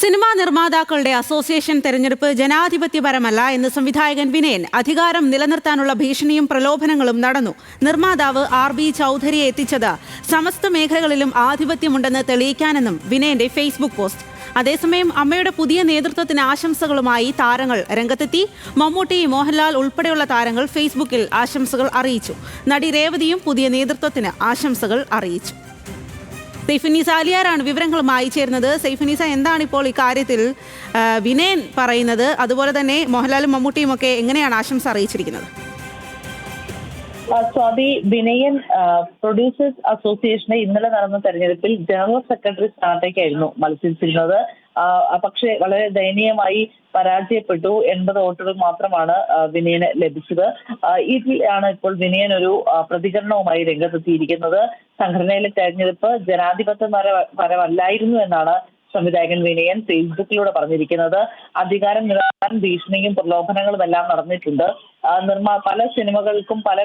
Cinema നിർമ്മാതാക്കളുടെ association തെരഞ്ഞെടുപ്പ് ജനാധിപത്യപരമല്ല എന്ന് സംവിധായകൻ വിനയൻ. അധികാരം നിലനിർത്താനുള്ള ഭീഷണിയും പ്രലോഭനങ്ങളും നടന്നു. നിർമ്മാതാവ് RB ചൗധരിയെ എത്തിച്ചത് സമസ്ത മേഖലകളിലും ആധിപത്യമുണ്ടെന്ന് തെളിയിക്കാനെന്നും വിനയന്റെ ഫേസ്ബുക്ക് പോസ്റ്റ്. അതേസമയം അമ്മയുടെ പുതിയ നേതൃത്വത്തിന് ആശംസകളുമായി താരങ്ങൾ രംഗത്തെത്തി. മമ്മൂട്ടി, മോഹൻലാൽ ഉൾപ്പെടെയുള്ള താരങ്ങൾ ഫേസ്ബുക്കിൽ ആശംസകൾ അറിയിച്ചു. നടി രേവതിയും പുതിയ നേതൃത്വത്തിന് ആശംസകൾ അറിയിച്ചു. സൈഫുന്നീസ അലിയാറാണ് വിവരങ്ങളുമായി ചേരുന്നത്. സൈഫുന്നീസ, എന്താണ് ഇപ്പോൾ ഇക്കാര്യത്തിൽ വിനയൻ പറയുന്നത്? അതുപോലെ തന്നെ മോഹൻലാലും മമ്മൂട്ടിയും ഒക്കെ എങ്ങനെയാണ് ആശംസ അറിയിച്ചിരിക്കുന്നത്? സ്വാതി, വിനയൻ പ്രൊഡ്യൂസേഴ്സ് അസോസിയേഷനെ ഇന്നലെ നടന്ന തെരഞ്ഞെടുപ്പിൽ ജനറൽ സെക്രട്ടറി സ്ഥാനത്തേക്കായിരുന്നു മത്സരിച്ചിരുന്നത്. പക്ഷേ വളരെ ദയനീയമായി പരാജയപ്പെട്ടു. 80 വോട്ടുകൾ മാത്രമാണ് വിനയന് ലഭിച്ചത്. ഇതിലാണ് ഇപ്പോൾ വിനയൻ ഒരു പ്രതികരണവുമായി രംഗത്തെത്തിയിരിക്കുന്നത്. സംഘടനയിലെ തെരഞ്ഞെടുപ്പ് ജനാധിപത്യപരമല്ലായിരുന്നു എന്നാണ് സംവിധായകൻ വിനയൻ ഫേസ്ബുക്കിലൂടെ പറഞ്ഞിരിക്കുന്നത്. അധികാരം നിലനിർത്താൻ ഭീഷണിയും പ്രലോഭനങ്ങളും എല്ലാം നടന്നിട്ടുണ്ട്. പല സിനിമകൾക്കും പല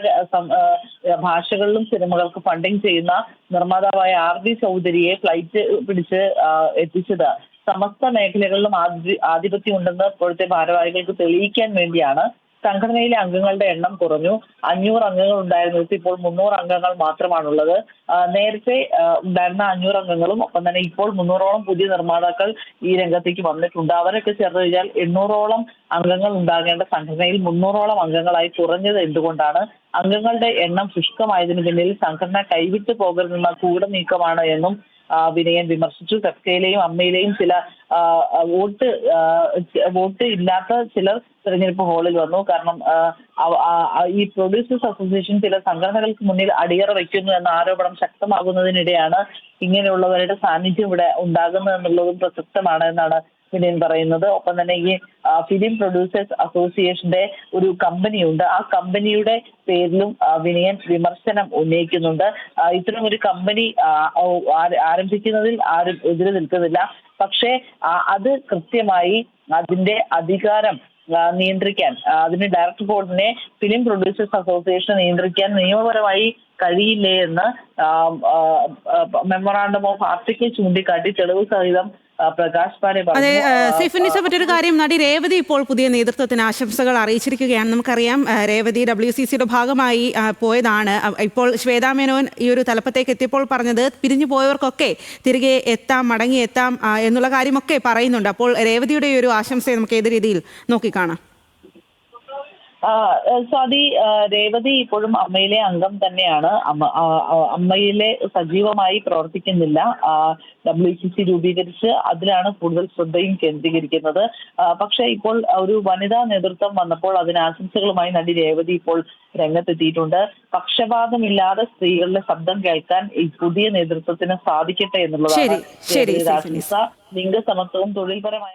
ഭാഷകളിലും സിനിമകൾക്ക് ഫണ്ടിങ് ചെയ്യുന്ന നിർമ്മാതാവായ RB ചൗധരിയെ ഫ്ലൈറ്റ് പിടിച്ച് എത്തിച്ചത് സമസ്ത മേഖലകളിലും ആധിപത്യം ഉണ്ടെന്ന് ഇപ്പോഴത്തെ ഭാരവാഹികൾക്ക് തെളിയിക്കാൻ വേണ്ടിയാണ്. സംഘടനയിലെ അംഗങ്ങളുടെ എണ്ണം കുറഞ്ഞു. 500 അംഗങ്ങൾ ഉണ്ടായിരുന്നു, ഇപ്പോൾ 300 അംഗങ്ങൾ മാത്രമാണുള്ളത്. നേരത്തെ ഉണ്ടായിരുന്ന 500 അംഗങ്ങളും ഒപ്പം തന്നെ ഇപ്പോൾ 300ഓളം പുതിയ നിർമ്മാതാക്കൾ ഈ രംഗത്തേക്ക് വന്നിട്ടുണ്ട്. അവരൊക്കെ ചേർന്ന് കഴിഞ്ഞാൽ 800ഓളം അംഗങ്ങൾ ഉണ്ടാകേണ്ട സംഘടനയിൽ 300ഓളം അംഗങ്ങളായി കുറഞ്ഞത് എന്തുകൊണ്ടാണ്? അംഗങ്ങളുടെ എണ്ണം ശുഷ്കമായതിനു പിന്നിൽ സംഘടന കൈവിട്ടു പോകരുതെന്ന കൂടെ നീക്കമാണ് എന്നും വിനയൻ വിമർശിച്ചു. കഫ്കയിലെയും അമ്മയിലെയും ചില വോട്ട് ഇല്ലാത്ത ചിലർ തെരഞ്ഞെടുപ്പ് ഹാളിൽ വന്നു. കാരണം ഈ പ്രൊഡ്യൂസേഴ്സ് അസോസിയേഷൻ ചില സംഘടനകൾക്ക് മുന്നിൽ അടിയറ വയ്ക്കുന്നു എന്ന ആരോപണം ശക്തമാകുന്നതിനിടെയാണ് ഇങ്ങനെയുള്ളവരുടെ സാന്നിധ്യം ഇവിടെ ഉണ്ടാകുന്നത് എന്നുള്ളതും പ്രസക്തമാണ് എന്നാണ് വിനയൻ പറയുന്നത്. ഒപ്പം തന്നെ ഈ ഫിലിം പ്രൊഡ്യൂസേഴ്സ് അസോസിയേഷന്റെ ഒരു കമ്പനിയുണ്ട്. ആ കമ്പനിയുടെ പേരിലും വിനയൻ വിമർശനം ഉന്നയിക്കുന്നുണ്ട്. ഇത്തരം ഒരു കമ്പനി ആരംഭിക്കുന്നതിൽ ആരും എതിര് നിൽക്കുന്നില്ല. പക്ഷേ അത് കൃത്യമായി അതിന്റെ അധികാരം നിയന്ത്രിക്കാൻ, അതിന് ഡയറക്ടർ ബോർഡിനെ ഫിലിം പ്രൊഡ്യൂസേഴ്സ് അസോസിയേഷൻ നിയന്ത്രിക്കാൻ നിയമപരമായി കഴിയില്ലേ എന്ന് മെമ്മോറാണ്ടം ഓഫ് ആർട്ടിക്കിൾ ചൂണ്ടിക്കാട്ടി തെളിവ് സഹിതം പ്രകാശ് പാരെ അതെ, സൈഫുന്നീസ, മറ്റൊരു കാര്യം, നടി രേവതി ഇപ്പോൾ പുതിയ നേതൃത്വത്തിന് ആശംസകൾ അറിയിച്ചിരിക്കുകയാണ്. നമുക്കറിയാം, രേവതി WCCയുടെ ഭാഗമായി പോയതാണ്. ഇപ്പോൾ ശ്വേതാ മേനോൻ ഈ ഒരു തലപ്പത്തേക്ക് എത്തിയപ്പോൾ പറഞ്ഞത് പിരിഞ്ഞു പോയവർക്കൊക്കെ തിരികെ എത്താം, മടങ്ങിയെത്താം എന്നുള്ള കാര്യമൊക്കെ പറയുന്നുണ്ട്. അപ്പോൾ രേവതിയുടെ ഈ ഒരു ആശംസയെ നമുക്ക് ഏത് രീതിയിൽ നോക്കിക്കാണാം? സ്വാതി, രേവതി ഇപ്പോഴും അമ്മയിലെ അംഗം തന്നെയാണ്. അമ്മയിലെ സജീവമായി പ്രവർത്തിക്കുന്നില്ല. WCC രൂപീകരിച്ച് അതിലാണ് കൂടുതൽ ശ്രദ്ധയും കേന്ദ്രീകരിക്കുന്നത്. പക്ഷെ ഇപ്പോൾ ഒരു വനിതാ നേതൃത്വം വന്നപ്പോൾ അതിന് ആശംസകളുമായി നടി രേവതി ഇപ്പോൾ രംഗത്തെത്തിയിട്ടുണ്ട്. പക്ഷപാതമില്ലാതെ സ്ത്രീകളുടെ ശബ്ദം കേൾക്കാൻ ഈ പുതിയ നേതൃത്വത്തിന് സാധിക്കട്ടെ എന്നുള്ളതാണ് ആശംസ. ലിംഗസമത്വവും തൊഴിൽപരമായ